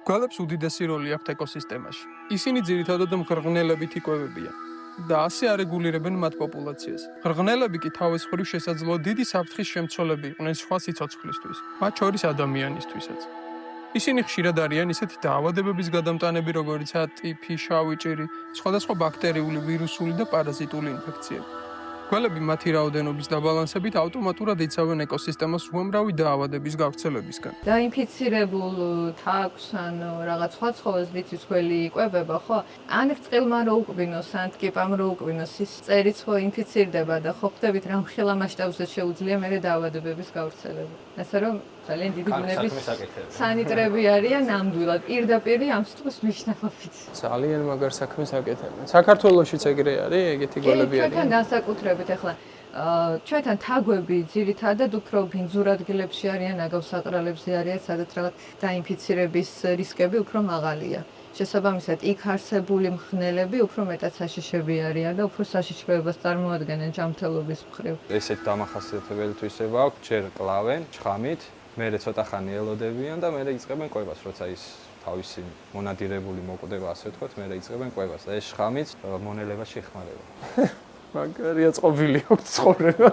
გვალებს უდიდესი როლი აქვთ ეკოსისტემაში. ისინი ძირითადად მღრღნელებით იკვებებიან და ასე არეგულირებენ მათ პოპულაციას. მღრღნელები კი თავის მხრივ შესაძლოა დიდი საფრთხის შემცველები იყვნენ სხვა სიცოცხლისთვის, მათ შორის ადამიანისთვისაც. ისინი ხშირად არიან ისეთი დაავადებების გადამტანები, როგორიცაა ტიფი, შავი ჭირი, სხვადასხვა ბაქტერიული, ვირუსული და პარაზიტული ინფექციები. გვალები მათი რაოდენობის დაბალანსებით ავტომატურად იცავენ ეკოსისტემას უამრავი დაავადების გავრცელებისგან. დაინფიცირებულ თაგვს ან რაღაც სხვა ცხოველს რითიც გველი იკვებება, ხო? ან წყილმა რო უკბინოს, ან ტკიპამ რო უკბინოს, ის წერიც ხო ინფიცირდება და ხო ხდებით რა მხელა მასშტაბზე შეუძლია მერე დაავადებების გავრცელება. ასე რომ ძალიან დიდი ბუნების სანიტრები არიან ნამდვილად პირდაპირ ამ სიტყვის მნიშვნელობით. ძალიან მაგარ საქმეს აკეთებენ. საქართველოშიც ეგრე არის, ეგეთი გვალები არიან. ჩვენთან განსაკუთრებით ახლა ჩვენთან თაგვები ძირითადად უფრო ბინძურ ადგილებში არიან, აგავსაყრალებზე არიან, სადაც რაღაც დაინფიცირების რისკები უფრო მაღალია. შესაბამისად, იქ არსებული მხნელები უფრო მეტად საშიშები არიან და უფრო საშიშროებას წარმოადგენენ ჯანმრთელობის მხრივ. ესეთ დამახასიათებელი თვისება აქვს, ჯერ კლავენ ჩხამით, მერე ცოტა ხანი ელოდებიან და მერე იწყებენ კვებას, როცა ის თავისი მონადირებული მოკვდება, ასე ვთქვათ, მერე იწყებენ კვებას და ეს შხამიც მონელებაში ეხმარება. მაგარია წყობილი აქვს ცხოვრება.